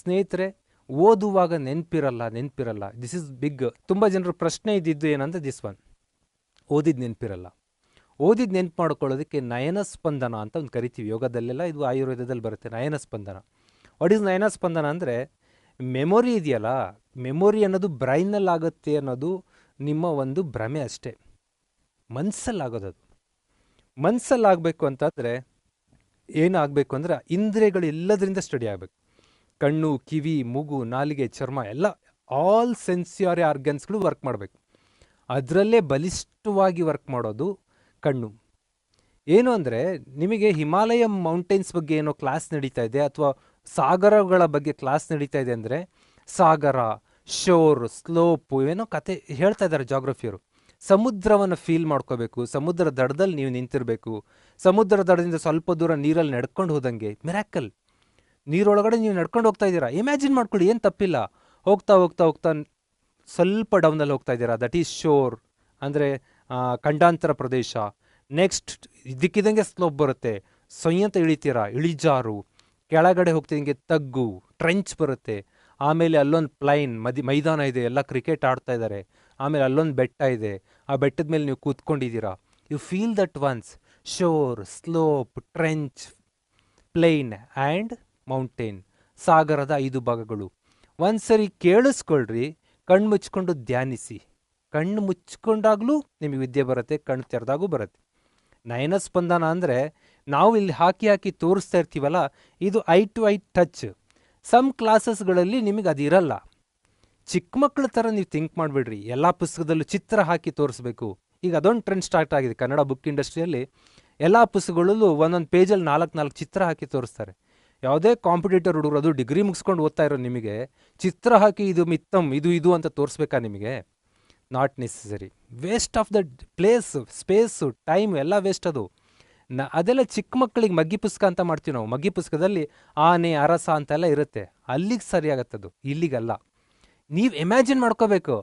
ಸ್ನೇಹಿತರೆ, ಓದುವಾಗ ನೆನಪಿರಲ್ಲ. This is big. ತುಂಬ ಜನರ ಪ್ರಶ್ನೆ ಇದ್ದಿದ್ದು ಏನಂದ್ರೆ ದಿಸ್ ಒನ್, ಓದಿದ್ದು ನೆನಪಿರಲ್ಲ. ಓದಿದ್ದು ನೆನಪು ಮಾಡ್ಕೊಳ್ಳೋದಕ್ಕೆ ನಯನ ಸ್ಪಂದನ ಅಂತ ಒಂದು ಕರಿತೀವಿ ಯೋಗದಲ್ಲೆಲ್ಲ, ಇದು ಆಯುರ್ವೇದದಲ್ಲಿ ಬರುತ್ತೆ. ನಯನ ಸ್ಪಂದನ. ವಾಟ್ ಈಸ್ ನಯನ ಸ್ಪಂದನ ಅಂದರೆ, ಮೆಮೊರಿ ಇದೆಯಲ್ಲ, ಮೆಮೊರಿ ಅನ್ನೋದು ಬ್ರೈನಲ್ಲಿ ಆಗುತ್ತೆ ಅನ್ನೋದು ನಿಮ್ಮ ಒಂದು ಭ್ರಮೆ ಅಷ್ಟೇ. ಮನಸ್ಸಲ್ಲಾಗೋದದು. ಮನಸ್ಸಲ್ಲಾಗಬೇಕು ಅಂತಂದರೆ ಏನಾಗಬೇಕು ಅಂದರೆ, ಇಂದ್ರಿಯಗಳು ಎಲ್ಲದರಿಂದ ಸ್ಟಡಿ ಆಗಬೇಕು. ಕಣ್ಣು, ಕಿವಿ, ಮೂಗು, ನಾಲಿಗೆ, ಚರ್ಮ ಎಲ್ಲ, ಆಲ್ ಸೆನ್ಸಿಯರಿ ಆರ್ಗನ್ಸ್ಗಳು ವರ್ಕ್ ಮಾಡಬೇಕು. ಅದರಲ್ಲೇ ಬಲಿಷ್ಠವಾಗಿ ವರ್ಕ್ ಮಾಡೋದು ಕಣ್ಣು. ಏನು ಅಂದರೆ, ನಿಮಗೆ ಹಿಮಾಲಯ ಮೌಂಟೇನ್ಸ್ ಬಗ್ಗೆ ಏನೋ ಕ್ಲಾಸ್ ನಡೀತಾ ಇದೆ, ಅಥವಾ ಸಾಗರಗಳ ಬಗ್ಗೆ ಕ್ಲಾಸ್ ನಡೀತಾ ಇದೆ ಅಂದರೆ, ಸಾಗರ, ಶೋರ್, ಸ್ಲೋಪು ಏನೋ ಕತೆ ಹೇಳ್ತಾ ಇದ್ದಾರೆ ಜಾಗ್ರಫಿಯರು. ಸಮುದ್ರವನ್ನು ಫೀಲ್ ಮಾಡ್ಕೋಬೇಕು. ಸಮುದ್ರ ದಡದಲ್ಲಿ ನೀವು ನಿಂತಿರಬೇಕು. ಸಮುದ್ರ ದಡದಿಂದ ಸ್ವಲ್ಪ ದೂರ ನೀರಲ್ಲಿ ನಡ್ಕೊಂಡು ಹೋದಂಗೆ ಮಿರಾಕಲ್. ನೀರೊಳಗಡೆ ನೀವು ನಡ್ಕೊಂಡು ಹೋಗ್ತಾ ಇದ್ದೀರಾ, ಇಮ್ಯಾಜಿನ್ ಮಾಡ್ಕೊಳ್ಳಿ, ಏನು ತಪ್ಪಿಲ್ಲ. ಹೋಗ್ತಾ ಹೋಗ್ತಾ ಹೋಗ್ತಾ ಸ್ವಲ್ಪ ಡೌನಲ್ಲಿ ಹೋಗ್ತಾ ಇದ್ದೀರಾ, ದಟ್ ಈಸ್ ಶೋರ್, ಅಂದರೆ ಖಂಡಾಂತರ ಪ್ರದೇಶ. ನೆಕ್ಸ್ಟ್ ಇದಕ್ಕಿದಂಗೆ ಸ್ಲೋಪ್ ಬರುತ್ತೆ, ಸೊಯ್ಯಂತ ಇಳಿತೀರಾ, ಇಳಿಜಾರು. ಕೆಳಗಡೆ ಹೋಗ್ತಿದ್ದಂಗೆ ತಗ್ಗು, ಟ್ರೆಂಚ್ ಬರುತ್ತೆ. ಆಮೇಲೆ ಅಲ್ಲೊಂದು ಪ್ಲೈನ್ ಮೈದಾನ ಇದೆ, ಎಲ್ಲ ಕ್ರಿಕೆಟ್ ಆಡ್ತಾ ಇದ್ದಾರೆ. ಆಮೇಲೆ ಅಲ್ಲೊಂದು ಬೆಟ್ಟ ಇದೆ, ಆ ಬೆಟ್ಟದ ಮೇಲೆ ನೀವು ಕೂತ್ಕೊಂಡಿದ್ದೀರಾ. You feel that once, shore, slope, trench, plain and mountain. ಸಾಗರದ 5 ಭಾಗಗಳು. ಒಂದ್ಸರಿ ಕೇಳಿಸ್ಕೊಳ್ರಿ, ಕಣ್ಣು ಮುಚ್ಕೊಂಡು ಧ್ಯಾನಿಸಿ. ಕಣ್ಣು ಮುಚ್ಕೊಂಡಾಗಲೂ ನಿಮಗೆ ವಿದ್ಯೆ ಬರುತ್ತೆ, ಕಣ್ಣು ತೆರೆದಾಗೂ ಬರುತ್ತೆ. ನಯನ ಸ್ಪಂದನ ಅಂದರೆ ನಾವು ಇಲ್ಲಿ ಹಾಕಿ ತೋರಿಸ್ತಾ ಇರ್ತೀವಲ್ಲ, ಇದು eye to eye touch. Some ಕ್ಲಾಸಸ್ಗಳಲ್ಲಿ ನಿಮಗೆ ಅದಿರಲ್ಲ. ಚಿಕ್ಕ ಮಕ್ಕಳ ಥರ ನೀವು ಥಿಂಕ್ ಮಾಡಿಬಿಡ್ರಿ, ಎಲ್ಲ ಪುಸ್ತಕದಲ್ಲೂ ಚಿತ್ರ ಹಾಕಿ ತೋರಿಸ್ಬೇಕು. ಈಗ ಅದೊಂದು ಟ್ರೆಂಡ್ ಸ್ಟಾರ್ಟ್ ಆಗಿದೆ ಕನ್ನಡ ಬುಕ್ ಇಂಡಸ್ಟ್ರಿಯಲ್ಲಿ. ಎಲ್ಲ ಪುಸ್ತಕಗಳಲ್ಲೂ ಒಂದೊಂದು ಪೇಜಲ್ಲಿ 4 ಚಿತ್ರ ಹಾಕಿ ತೋರಿಸ್ತಾರೆ. ಯಾವುದೇ ಕಾಂಪಿಟೇಟರ್ ಹುಡುಗರು, ಅದು ಡಿಗ್ರಿ ಮುಗಿಸ್ಕೊಂಡು ಓದ್ತಾ ಇರೋ ನಿಮಗೆ ಚಿತ್ರ ಹಾಕಿ ಇದು ಮಿತ್ತಮ್, ಇದು ಅಂತ ತೋರಿಸ್ಬೇಕಾ ನಿಮಗೆ? Not necessary. Waste of the place, space, time ಎಲ್ಲ ವೇಸ್ಟ್ ಅದು. ಅದೆಲ್ಲ ಚಿಕ್ಕ ಮಕ್ಕಳಿಗೆ ಮಗ್ಗಿ ಪುಸ್ತಕ ಅಂತ ಮಾಡ್ತೀವಿ ನಾವು. ಮಗ್ಗಿ ಪುಸ್ತಕದಲ್ಲಿ ಆನೆ, ಅರಸ ಅಂತೆಲ್ಲ ಇರುತ್ತೆ, ಅಲ್ಲಿಗೆ ಸರಿಯಾಗತ್ತದು, ಇಲ್ಲಿಗಲ್ಲ. ನೀವು ಇಮ್ಯಾಜಿನ್ ಮಾಡ್ಕೋಬೇಕು.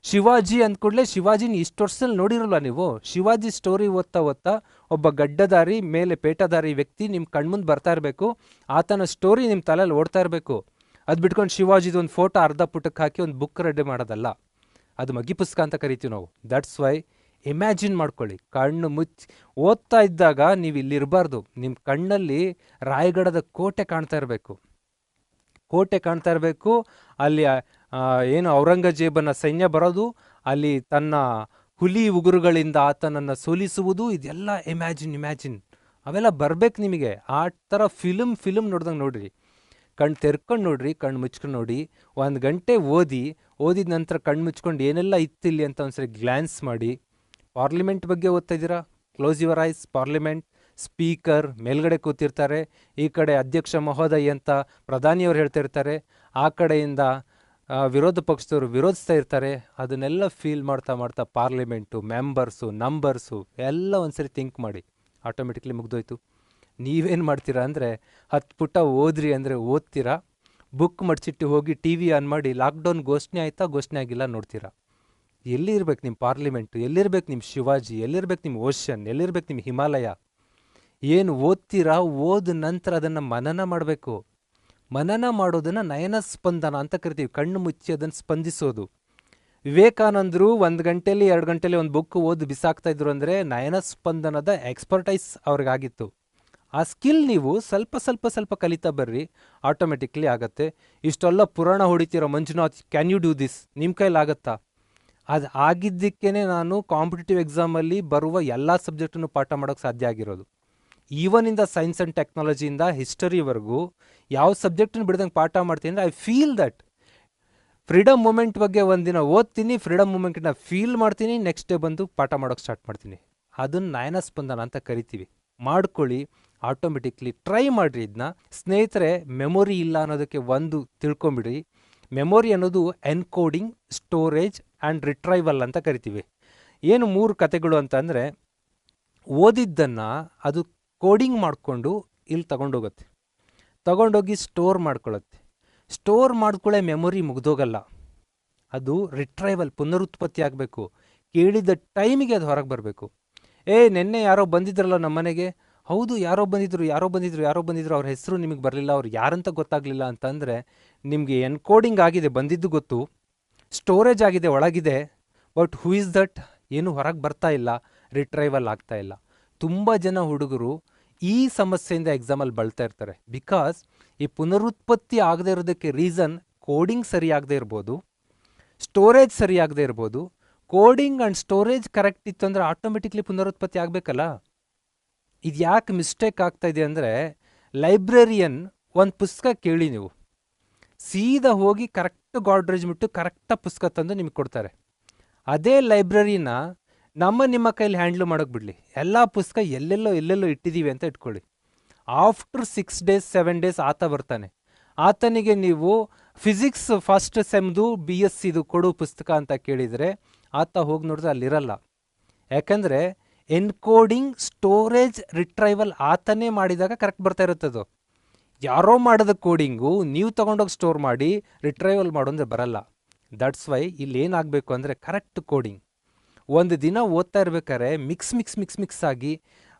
ಶಿವಾಜಿ ಅಂದ್ಕೂಡಲೇ, ಶಿವಾಜಿನ ಇಷ್ಟು ವರ್ಷದಲ್ಲಿ ನೋಡಿರಲ್ವ ನೀವು? ಶಿವಾಜಿ ಸ್ಟೋರಿ ಓದ್ತಾ ಒಬ್ಬ ಗಡ್ಡಧಾರಿ ಮೇಲೆ ಪೇಟಧಾರಿ ವ್ಯಕ್ತಿ ನಿಮ್ಮ ಕಣ್ಮುಂದೆ ಬರ್ತಾ ಇರಬೇಕು. ಆತನ ಸ್ಟೋರಿ ನಿಮ್ಮ ತಲೆಯಲ್ಲಿ ಓಡ್ತಾ ಇರಬೇಕು. ಅದು ಬಿಟ್ಕೊಂಡು ಶಿವಾಜಿದು ಒಂದು ಫೋಟೋ ಅರ್ಧ ಪುಟಕ್ಕೆ ಹಾಕಿ ಒಂದು ಬುಕ್ ರೆಡಿ ಮಾಡೋದಲ್ಲ. ಅದು ಮಗ್ಗಿ ಪುಸ್ತಕ ಅಂತ ಕರಿತೀವಿ ನಾವು. ದಟ್ಸ್ ವೈ ಇಮ್ಯಾಜಿನ್ ಮಾಡ್ಕೊಳ್ಳಿ. ಕಣ್ಣು ಮುಚ್ಚಿ ಓದ್ತಾ ಇದ್ದಾಗ ನೀವು ಇಲ್ಲಿರಬಾರ್ದು. ನಿಮ್ಮ ಕಣ್ಣಲ್ಲಿ ರಾಯಗಢದ ಕೋಟೆ ಕಾಣ್ತಾ ಇರಬೇಕು. ಅಲ್ಲಿ ಏನು ಔರಂಗಜೇಬನ ಸೈನ್ಯ ಬರೋದು, ಅಲ್ಲಿ ತನ್ನ ಹುಲಿ ಉಗುರುಗಳಿಂದ ಆತನನ್ನು ಸೋಲಿಸುವುದು, ಇದೆಲ್ಲ ಇಮ್ಯಾಜಿನ್ ಅವೆಲ್ಲ ಬರ್ಬೇಕು ನಿಮಗೆ. ಆ ಥರ ಫಿಲ್ಮ್ ನೋಡ್ದಂಗೆ ನೋಡ್ರಿ. ಕಣ್ಣು ತೆರ್ಕೊಂಡು ನೋಡ್ರಿ, ಕಣ್ಣು ಮುಚ್ಕೊಂಡು ನೋಡಿ. 1 ಗಂಟೆ ಓದಿದ ನಂತರ ಕಣ್ಣು ಮುಚ್ಕೊಂಡು ಏನೆಲ್ಲ ಇತ್ತಿಲ್ಲಿ ಅಂತ ಒಂದ್ಸರಿ ಗ್ಲ್ಯಾನ್ಸ್ ಮಾಡಿ. ಪಾರ್ಲಿಮೆಂಟ್ ಬಗ್ಗೆ ಓದ್ತಾ ಇದ್ದೀರಾ, close your eyes. Parliament speaker ಮೇಲ್ಗಡೆ ಕೂತಿರ್ತಾರೆ, ಈ ಕಡೆ ಅಧ್ಯಕ್ಷ ಮಹೋದಯ ಅಂತ ಪ್ರಧಾನಿಯವರು ಹೇಳ್ತಾ ಇರ್ತಾರೆ, ಆ ಕಡೆಯಿಂದ ವಿರೋಧ ಪಕ್ಷದವರು ವಿರೋಧಿಸ್ತಾ ಇರ್ತಾರೆ. ಅದನ್ನೆಲ್ಲ ಫೀಲ್ ಮಾಡ್ತಾ ಪಾರ್ಲಿಮೆಂಟು, ಮೆಂಬರ್ಸು, ನಂಬರ್ಸು ಎಲ್ಲ ಒಂದ್ಸರಿ ಥಿಂಕ್ ಮಾಡಿ. ಆಟೋಮೆಟಿಕ್ಲಿ ಮುಗ್ದೋಯ್ತು. ನೀವೇನು ಮಾಡ್ತೀರಾ ಅಂದರೆ, 10 ಪುಟ ಓದ್ರಿ ಅಂದರೆ ಓದ್ತೀರಾ, ಬುಕ್ ಮಡ್ಚಿಟ್ಟು ಹೋಗಿ TV ಆನ್ ಮಾಡಿ ಲಾಕ್ಡೌನ್ ಘೋಷಣೆ ಆಯಿತಾ ಘೋಷಣೆ ಆಗಿಲ್ಲ ನೋಡ್ತೀರಾ. ಎಲ್ಲಿರ್ಬೇಕು ನಿಮ್ಮ ಪಾರ್ಲಿಮೆಂಟು? ಎಲ್ಲಿರ್ಬೇಕು ನಿಮ್ಮ ಶಿವಾಜಿ? ಎಲ್ಲಿರ್ಬೇಕು ನಿಮ್ಮ ಓಷನ್? ಎಲ್ಲಿರ್ಬೇಕು ನಿಮ್ಮ ಹಿಮಾಲಯ? ಏನು ಓದ್ತೀರಾ, ಓದ ನಂತರ ಅದನ್ನು ಮನನ ಮಾಡಬೇಕು. ಮನನ ಮಾಡೋದನ್ನು ನಯನ ಸ್ಪಂದನ ಅಂತ ಕರಿತೀವಿ. ಕಣ್ಣು ಮುಚ್ಚಿ ಅದನ್ನು ಸ್ಪಂದಿಸೋದು. ವಿವೇಕಾನಂದರು 1 ಗಂಟೆಲಿ 2 ಗಂಟೆಲಿ ಒಂದು ಬುಕ್ ಓದಿ ಬಿಸಾಕ್ತಾ ಇದ್ರು ಅಂದರೆ ನಯನ ಸ್ಪಂದನದ ಎಕ್ಸ್ಪರ್ಟೈಸ್ ಅವ್ರಿಗಾಗಿತ್ತು. ಆ ಸ್ಕಿಲ್ ನೀವು ಸ್ವಲ್ಪ ಕಲಿತಾ ಬರ್ರಿ, ಆಟೋಮೆಟಿಕ್ಲಿ ಆಗತ್ತೆ. ಇಷ್ಟೆಲ್ಲ ಪುರಾಣ ಹೊಡಿತೀರ Manjunath, can you do this? ನಿಮ್ಮ ಕೈಲಾಗತ್ತಾ? ಅದು ಆಗಿದ್ದಕ್ಕೇ ನಾನು ಕಾಂಪಿಟೇಟಿವ್ ಎಕ್ಸಾಮಲ್ಲಿ ಬರುವ ಎಲ್ಲ ಸಬ್ಜೆಕ್ಟನ್ನು ಪಾಠ ಮಾಡೋಕ್ಕೆ ಸಾಧ್ಯ ಆಗಿರೋದು. ಈವನಿಂದ ಸೈನ್ಸ್ ಆ್ಯಂಡ್ ಟೆಕ್ನಾಲಜಿಯಿಂದ ಹಿಸ್ಟರಿವರೆಗೂ ಯಾವ ಸಬ್ಜೆಕ್ಟನ್ನು ಬಿಡ್ದಂಗೆ ಪಾಠ ಮಾಡ್ತೀನಿ ಅಂದರೆ I feel that. Freedom moment ಬಗ್ಗೆ ಒಂದಿನ ಓದ್ತೀನಿ, ಫ್ರೀಡಮ್ ಮೂಮೆಂಟನ್ನ ಫೀಲ್ ಮಾಡ್ತೀನಿ, ನೆಕ್ಸ್ಟ್ ಡೇ ಬಂದು ಪಾಠ ಮಾಡೋಕ್ಕೆ ಸ್ಟಾರ್ಟ್ ಮಾಡ್ತೀನಿ. ಅದನ್ನು ನಯನ ಸ್ಪಂದನ ಅಂತ ಕರಿತೀವಿ. ಮಾಡ್ಕೊಳ್ಳಿ, ಆಟೋಮೆಟಿಕ್ಲಿ ಟ್ರೈ ಮಾಡಿರಿ ಇದನ್ನ. ಸ್ನೇಹಿತರೆ, ಮೆಮೊರಿ ಇಲ್ಲ ಅನ್ನೋದಕ್ಕೆ ಒಂದು ತಿಳ್ಕೊಂಬಿಡ್ರಿ. ಮೆಮೊರಿ ಅನ್ನೋದು ಎನ್ಕೋಡಿಂಗ್, ಸ್ಟೋರೇಜ್ ಆ್ಯಂಡ್ ರಿಟ್ರೈವಲ್ ಅಂತ ಕರಿತೀವಿ. ಏನು 3 ಕತೆಗಳು ಅಂತಂದರೆ, ಓದಿದ್ದನ್ನು ಅದು ಕೋಡಿಂಗ್ ಮಾಡಿಕೊಂಡು ಇಲ್ಲಿ ತಗೊಂಡೋಗಿ ಸ್ಟೋರ್ ಮಾಡ್ಕೊಳ್ಳುತ್ತೆ. ಸ್ಟೋರ್ ಮಾಡ್ಕೊಳ್ಳೋ ಮೆಮೊರಿ ಮುಗ್ದೋಗಲ್ಲ, ಅದು ರಿಟ್ರೈವಲ್, ಪುನರುತ್ಪತ್ತಿ ಆಗಬೇಕು. ಕೇಳಿದ ಟೈಮಿಗೆ ಅದು ಹೊರಗೆ ಬರಬೇಕು. ನೆನ್ನೆ ಯಾರೋ ಬಂದಿದ್ರಲ್ಲ ನಮ್ಮ ಮನೆಗೆ, ಹೌದು, ಯಾರೋ ಬಂದಿದ್ರು, ಅವ್ರ ಹೆಸರು ನಿಮಗೆ ಬರಲಿಲ್ಲ, ಅವ್ರು ಯಾರಂತ ಗೊತ್ತಾಗಲಿಲ್ಲ ಅಂತಂದರೆ ನಿಮಗೆ ಎನ್ಕೋಡಿಂಗ್ ಆಗಿದೆ, ಬಂದಿದ್ದು ಗೊತ್ತು, ಸ್ಟೋರೇಜ್ ಆಗಿದೆ, ಒಳಗಿದೆ, ಬಟ್ ಹೂ ಇಸ್ ದಟ್ ಏನು ಹೊರಗೆ ಬರ್ತಾ ಇಲ್ಲ, ರಿಟ್ರೈವಲ್ ಆಗ್ತಾ ಇಲ್ಲ. ತುಂಬ ಜನ ಹುಡುಗರು ಈ ಸಮಸ್ಯೆಯಿಂದ ಎಕ್ಸಾಮಲ್ಲಿ ಬಳಲ್ತಾ ಇರ್ತಾರೆ. ಬಿಕಾಸ್ ಈ ಪುನರುತ್ಪತ್ತಿ ಆಗದೆ ಇರೋದಕ್ಕೆ ರೀಸನ್ ಕೋಡಿಂಗ್ ಸರಿಯಾಗದೆ ಇರ್ಬೋದು, ಸ್ಟೋರೇಜ್ ಸರಿಯಾಗದೆ ಇರ್ಬೋದು. ಕೋಡಿಂಗ್ ಆ್ಯಂಡ್ ಸ್ಟೋರೇಜ್ ಕರೆಕ್ಟ್ ಇತ್ತು ಅಂದರೆ ಆಟೋಮೆಟಿಕ್ಲಿ ಪುನರುತ್ಪತ್ತಿ ಆಗಬೇಕಲ್ಲ. ಇದು ಯಾಕೆ ಮಿಸ್ಟೇಕ್ ಆಗ್ತಾ ಇದೆ ಅಂದರೆ, ಲೈಬ್ರರಿಯನ್ ಒಂದು ಪುಸ್ತಕ ಕೇಳಿ ನೀವು, ಸೀದಾ ಹೋಗಿ ಕರೆಕ್ಟ್ ಗಾಡ್ರೇಜ್ ಬಿಟ್ಟು ಕರೆಕ್ಟಾಗಿ ಪುಸ್ತಕ ತಂದು ನಿಮಗೆ ಕೊಡ್ತಾರೆ. ಅದೇ ಲೈಬ್ರರಿನ ನಿಮ್ಮ ಕೈಲಿ ಹ್ಯಾಂಡ್ಲ್ ಮಾಡೋಕೆ ಬಿಡಲಿ, ಎಲ್ಲ ಪುಸ್ತಕ ಎಲ್ಲೆಲ್ಲೋ ಇಟ್ಟಿದ್ದೀವಿ ಅಂತ ಇಟ್ಕೊಳ್ಳಿ. ಆಫ್ಟರ್ 6 days 7 days ಆತ ಬರ್ತಾನೆ, ಆತನಿಗೆ ನೀವು ಫಿಸಿಕ್ಸ್ ಫಸ್ಟ್ ಸೆಮ್ದು BScದು ಕೊಡು ಪುಸ್ತಕ ಅಂತ ಕೇಳಿದರೆ ಆತ ಹೋಗಿ ನೋಡಿದ್ರೆ ಅಲ್ಲಿರಲ್ಲ. ಯಾಕಂದರೆ ಎನ್ಕೋಡಿಂಗ್, ಸ್ಟೋರೇಜ್, ರಿಟ್ರೈವಲ್ ಆತನೇ ಮಾಡಿದಾಗ ಕರೆಕ್ಟ್ ಬರ್ತಾ ಇರುತ್ತದು. ಯಾರೋ ಮಾಡಿದ ಕೋಡಿಂಗು ನೀವು ತೊಗೊಂಡೋಗಿ ಸ್ಟೋರ್ ಮಾಡಿ ರಿಟ್ರೈವಲ್ ಮಾಡು ಅಂದರೆ ಬರಲ್ಲ. ದಟ್ಸ್ ವೈ ಇಲ್ಲಿ ಏನಾಗಬೇಕು ಅಂದರೆ ಕರೆಕ್ಟ್ ಕೋಡಿಂಗ್. ಒಂದು ದಿನ ಓದ್ತಾ ಇರ್ಬೇಕಾದ್ರೆ ಮಿಕ್ಸ್ ಆಗಿ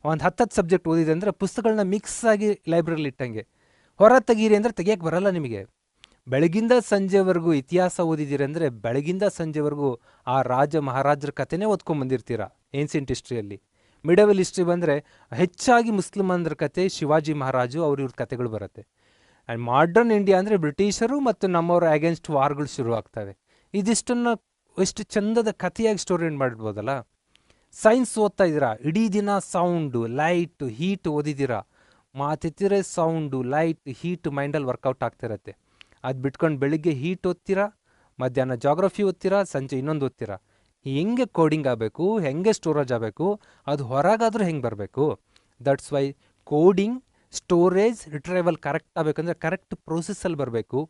ಒಂದು 10 ಸಬ್ಜೆಕ್ಟ್ ಓದಿದೆ ಅಂದರೆ ಪುಸ್ತಕಗಳನ್ನ ಮಿಕ್ಸ್ ಆಗಿ ಲೈಬ್ರರಿಲಿ ಇಟ್ಟಂಗೆ. ಹೊರ ತೆಗೀರಿ ಅಂದರೆ ತೆಗಿಯೋಕ್ಕೆ ಬರಲ್ಲ ನಿಮಗೆ. ಬೆಳಗಿಂದ ಸಂಜೆವರೆಗೂ ಇತಿಹಾಸ ಓದಿದ್ದೀರಿ ಅಂದರೆ ಬೆಳಗಿಂದ ಸಂಜೆವರೆಗೂ ಆ ರಾಜ ಮಹಾರಾಜರ ಕಥೆನೇ ಓದ್ಕೊಂಡ್ಬಂದಿರ್ತೀರ ಏನ್ಸಿಯಂಟ್ ಹಿಸ್ಟ್ರಿಯಲ್ಲಿ. ಮಿಡವಲ್ ಹಿಸ್ಟ್ರಿ ಬಂದರೆ ಹೆಚ್ಚಾಗಿ ಮುಸ್ಲಿಮಂದ್ರ ಕತೆ, ಶಿವಾಜಿ ಮಹಾರಾಜು ಇವ್ರ ಕತೆಗಳು ಬರುತ್ತೆ. ಆ್ಯಂಡ್ ಮಾಡರ್ನ್ ಇಂಡಿಯಾ ಅಂದರೆ ಬ್ರಿಟಿಷರು ಮತ್ತು ನಮ್ಮವರ ಅಗೇನ್ಸ್ಟ್ ವಾರ್ಗಳು ಶುರು ಆಗ್ತವೆ. ಇದಿಷ್ಟನ್ನು ಎಷ್ಟು ಚಂದದ ಕಥೆಯಾಗಿ ಸ್ಟೋರಿ ಮಾಡಿರ್ಬೋದಲ್ಲ. ಸೈನ್ಸ್ ಓದ್ತಾ ಇದ್ದೀರಾ, ಇಡೀ ದಿನ ಸೌಂಡು, ಲೈಟ್, ಹೀಟ್ ಓದಿದ್ದೀರಾ, ಮಾತೆತ್ತಿರೆ ಸೌಂಡು, ಲೈಟ್, ಹೀಟ್ ಮೈಂಡಲ್ಲಿ ವರ್ಕೌಟ್ ಆಗ್ತಿರತ್ತೆ. ಅದು ಬಿಟ್ಕೊಂಡು ಬೆಳಿಗ್ಗೆ ಹೀಟ್ ಓದ್ತೀರಾ, ಮಧ್ಯಾಹ್ನ ಜಾಗ್ರಫಿ ಓದ್ತೀರಾ, ಸಂಜೆ ಇನ್ನೊಂದು ಓದ್ತೀರಾ. ಹೆಂಗೆ ಕೋಡಿಂಗ್ ಆಗಬೇಕು, ಹೆಂಗೆ ಸ್ಟೋರೇಜ್ ಆಗಬೇಕು, ಅದು ಹೊರಗಾದರೂ ಹೆಂಗೆ ಬರಬೇಕು. That's why coding, storage, retrieval correct ಆಗಬೇಕಂದ್ರೆ ಕರೆಕ್ಟ್ ಪ್ರೋಸೆಸ್ಸಲ್ಲಿ ಬರಬೇಕು.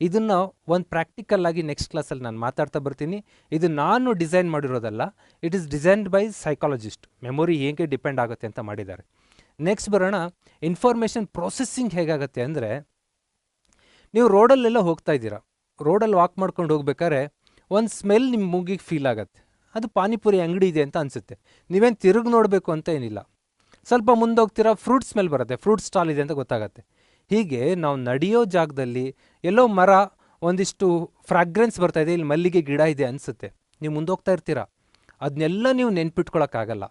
ಇದನ್ನು ಒಂದು ಪ್ರಾಕ್ಟಿಕಲ್ ಆಗಿ ನೆಕ್ಸ್ಟ್ ಕ್ಲಾಸಲ್ಲಿ ನಾನು ಮಾತಾಡ್ತಾ ಬರ್ತೀನಿ. ಇದು ನಾನು ಡಿಸೈನ್ ಮಾಡಿರೋದಲ್ಲ, it is designed by psychologist. Memory ಹೇಗೆ ಡಿಪೆಂಡ್ ಆಗುತ್ತೆ ಅಂತ ಮಾಡಿದ್ದಾರೆ. ನೆಕ್ಸ್ಟ್ ಬರೋಣ, ಇನ್ಫಾರ್ಮೇಷನ್ ಪ್ರೊಸೆಸ್ಸಿಂಗ್ ಹೇಗಾಗುತ್ತೆ ಅಂದರೆ, ನೀವು ರೋಡಲ್ಲೆಲ್ಲ ಹೋಗ್ತಾ ಇದ್ದೀರಾ, ರೋಡಲ್ಲಿ ವಾಕ್ ಮಾಡ್ಕೊಂಡು ಹೋಗ್ಬೇಕಾದ್ರೆ ಒಂದು ಸ್ಮೆಲ್ ನಿಮ್ಮ ಮೂಗಿಗೆ ಫೀಲ್ ಆಗುತ್ತೆ. ಅದು ಪಾನಿಪುರಿ ಅಂಗಡಿ ಇದೆ ಅಂತ ಅನಿಸುತ್ತೆ. ನೀವೇನು ತಿರುಗಿ ನೋಡಬೇಕು ಅಂತ ಏನಿಲ್ಲ, ಸ್ವಲ್ಪ ಮುಂದೆ ಹೋಗ್ತೀರಾ, ಫ್ರೂಟ್ ಸ್ಮೆಲ್ ಬರುತ್ತೆ, ಫ್ರೂಟ್ ಸ್ಟಾಲ್ ಇದೆ ಅಂತ ಗೊತ್ತಾಗತ್ತೆ. ಹೀಗೆ ನಾವು ನಡೆಯೋ ಜಾಗದಲ್ಲಿ ಎಲ್ಲೋ ಮರ, ಒಂದಿಷ್ಟು ಫ್ರಾಗ್ರೆನ್ಸ್ ಬರ್ತಾಯಿದೆ, ಇಲ್ಲಿ ಮಲ್ಲಿಗೆ ಗಿಡ ಇದೆ ಅನಿಸುತ್ತೆ, ನೀವು ಮುಂದೆ ಹೋಗ್ತಾ ಇರ್ತೀರ. ಅದನ್ನೆಲ್ಲ ನೀವು ನೆನ್ಪಿಟ್ಕೊಳಕ್ಕಾಗಲ್ಲ.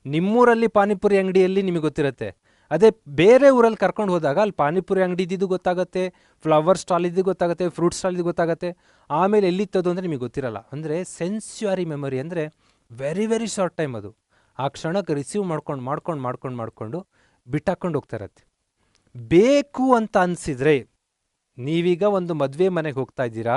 ನಿಮ್ಮೂರಲ್ಲಿ ಪಾನಿಪುರಿ ಅಂಗಡಿಯಲ್ಲಿ ನಿಮಗೆ ಗೊತ್ತಿರುತ್ತೆ, ಅದೇ ಬೇರೆ ಊರಲ್ಲಿ ಕರ್ಕೊಂಡು ಹೋದಾಗ ಅಲ್ಲಿ ಪಾನಿಪುರಿ ಅಂಗಡಿ ಇದ್ದಿದ್ದು ಗೊತ್ತಾಗುತ್ತೆ, ಫ್ಲವರ್ ಸ್ಟಾಲ್ ಇದ್ದು ಗೊತ್ತಾಗುತ್ತೆ, ಫ್ರೂಟ್ ಸ್ಟಾಲ್ ಇದ್ದು ಗೊತ್ತಾಗುತ್ತೆ, ಆಮೇಲೆ ಎಲ್ಲಿತ್ತದು ಅಂದರೆ ನಿಮಗೆ ಗೊತ್ತಿರಲ್ಲ. ಅಂದರೆ ಸೆನ್ಸ್ಯುರಿ ಮೆಮೊರಿ ಅಂದರೆ ವೆರಿ ಶಾರ್ಟ್ ಟೈಮ್. ಅದು ಆ ಕ್ಷಣಕ್ಕೆ ರಿಸೀವ್ ಮಾಡ್ಕೊಂಡು ಬಿಟ್ಟಾಕೊಂಡು ಹೋಗ್ತಾ ಇರತ್ತೆ. ಬೇಕು ಅಂತ ಅನಿಸಿದರೆ, ನೀವೀಗ ಒಂದು ಮದುವೆ ಮನೆಗೆ ಹೋಗ್ತಾ ಇದ್ದೀರಾ,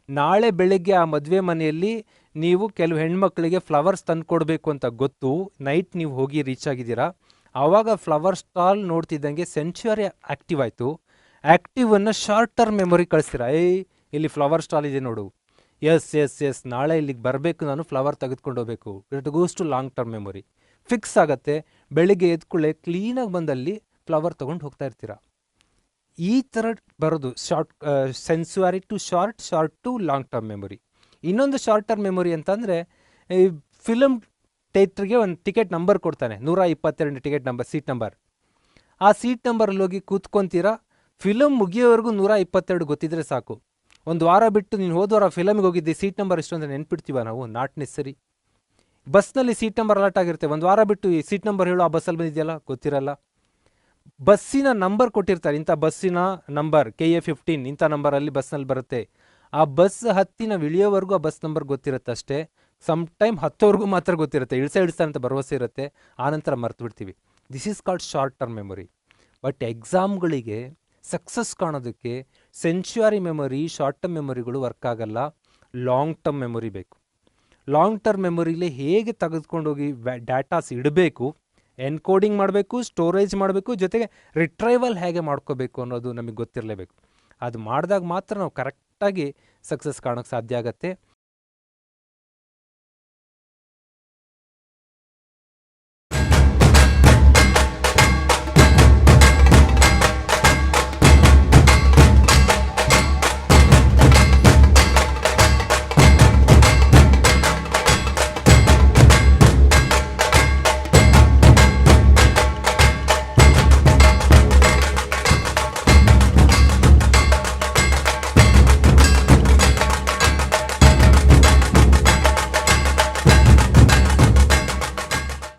ನಾಳೆ ಬೆಳಗ್ಗೆ ಆ ಮದುವೆ ಮನೆಯಲ್ಲಿ ನೀವು ಕೆಲವು ಹೆಣ್ಮಕ್ಳಿಗೆ ಫ್ಲವರ್ಸ್ ತಂದು ಕೊಡಬೇಕು ಅಂತ ಗೊತ್ತು, ನೈಟ್ ನೀವು ಹೋಗಿ ರೀಚ್ ಆಗಿದ್ದೀರಾ. ಆವಾಗ ಫ್ಲವರ್ ಸ್ಟಾಲ್ ನೋಡ್ತಿದ್ದಂಗೆ ಸೆನ್ಚುರಿ ಆ್ಯಕ್ಟಿವ್ ಆಯಿತು. ಆ್ಯಕ್ಟಿವನ್ನು ಶಾರ್ಟ್ ಟರ್ಮ್ ಮೆಮೊರಿ ಕಳಿಸ್ತೀರಾ, ಇಲ್ಲಿ ಫ್ಲವರ್ ಸ್ಟಾಲ್ ಇದೆ ನೋಡು, ಎಸ್ ನಾಳೆ ಇಲ್ಲಿಗೆ ಬರಬೇಕು, ನಾನು ಫ್ಲವರ್ ತೆಗೆದುಕೊಂಡು ಹೋಗಬೇಕು. It goes to long term memory. Fix ಆಗುತ್ತೆ. ಬೆಳಿಗ್ಗೆ ಎದ್ಕೊಳ್ಳೆ ಕ್ಲೀನಾಗಿ ಬಂದಲ್ಲಿ ಫ್ಲವರ್ ತೊಗೊಂಡು ಹೋಗ್ತಾ ಇರ್ತೀರ. ಈ ಥರ ಬರೋದು sensory to short to long term memory. ಇನ್ನೊಂದು ಶಾರ್ಟ್ ಟರ್ಮ್ ಮೆಮೊರಿ ಅಂತಂದರೆ, ಫಿಲಮ್ ಥಿಯೇಟ್ರಿಗೆ ಒಂದು ಟಿಕೆಟ್ ನಂಬರ್ ಕೊಡ್ತಾನೆ, 122 ಟಿಕೆಟ್ ನಂಬರ್, ಸೀಟ್ ನಂಬರ್. ಆ ಸೀಟ್ ನಂಬರಲ್ಲಿ ಹೋಗಿ ಕೂತ್ಕೊತೀರಾ, ಫಿಲಮ್ ಮುಗಿಯೋವರೆಗೂ 122 ಗೊತ್ತಿದ್ರೆ ಸಾಕು. ಒಂದು ವಾರ ಬಿಟ್ಟು ನೀನು ಹೋದವಾರ ಫಿಲಮ್ಗೆ ಹೋಗಿದ್ದೆ, ಸೀಟ್ ನಂಬರ್ ಎಷ್ಟು ಅಂದರೆ ನೆನ್ಪಿಡ್ತೀವ ನಾವು? ನಾಟ್ ನೆಸರಿ. ಬಸ್ನಲ್ಲಿ ಸೀಟ್ ನಂಬರ್ ಅಲರ್ಟ್ ಆಗಿರುತ್ತೆ, ಒಂದು ವಾರ ಬಿಟ್ಟು ಈ ಸೀಟ್ ನಂಬರ್ ಹೇಳು, ಆ ಬಸ್ಸಲ್ಲಿ ಬಂದಿದೆಯಲ್ಲ, ಗೊತ್ತಿರಲ್ಲ. ಬಸ್ಸಿನ ನಂಬರ್ ಕೊಟ್ಟಿರ್ತಾರೆ, ಇಂಥ ಬಸ್ಸಿನ ನಂಬರ್ KA15 ಇಂಥ ನಂಬರಲ್ಲಿ ಬಸ್ನಲ್ಲಿ ಬರುತ್ತೆ. ಆ ಬಸ್ ಹತ್ತಿ ನಾವು ಇಳಿಯೋವರೆಗೂ ಆ ಬಸ್ ನಂಬರ್ ಗೊತ್ತಿರುತ್ತೆ ಅಷ್ಟೇ. ಸಮ್ ಟೈಮ್ ಹತ್ತೋವರೆಗೂ ಮಾತ್ರ ಗೊತ್ತಿರುತ್ತೆ, ಇಳಿಸ್ತಾರೆ ಅಂತ ಭರವಸೆ ಇರುತ್ತೆ, ಆನಂತರ ಮರ್ತು ಬಿಡ್ತೀವಿ. This is called short term memory. But ಎಕ್ಸಾಮ್ಗಳಿಗೆ ಸಕ್ಸಸ್ ಕಾಣೋದಕ್ಕೆ ಸೆನ್ಚುರಿ ಮೆಮೊರಿ, ಶಾರ್ಟ್ ಟರ್ಮ್ ಮೆಮೊರಿಗಳು ವರ್ಕ್ ಆಗಲ್ಲ, ಲಾಂಗ್ ಟರ್ಮ್ ಮೆಮೊರಿ ಬೇಕು. ಲಾಂಗ್ ಟರ್ಮ್ ಮೆಮೊರಿಲಿ ಹೇಗೆ ತೆಗೆದುಕೊಂಡೋಗಿ ಡಾಟಾಸ್ ಇಡಬೇಕು, ಎನ್ಕೋಡಿಂಗ್ ಮಾಡಬೇಕು, ಸ್ಟೋರೇಜ್ ಮಾಡಬೇಕು, ಜೊತೆಗೆ ರಿಟ್ರೈವಲ್ ಹೇಗೆ ಮಾಡ್ಕೋಬೇಕು ಅನ್ನೋದು ನಮಗೆ ಗೊತ್ತಿರಲೇಬೇಕು. ಅದು ಮಾಡಿದಾಗ ಮಾತ್ರ ನಾವು ಕರೆಕ್ಟಾಗಿ ಸಕ್ಸಸ್ ಕಾಣೋಕ್ಕೆ ಸಾಧ್ಯ ಆಗುತ್ತೆ.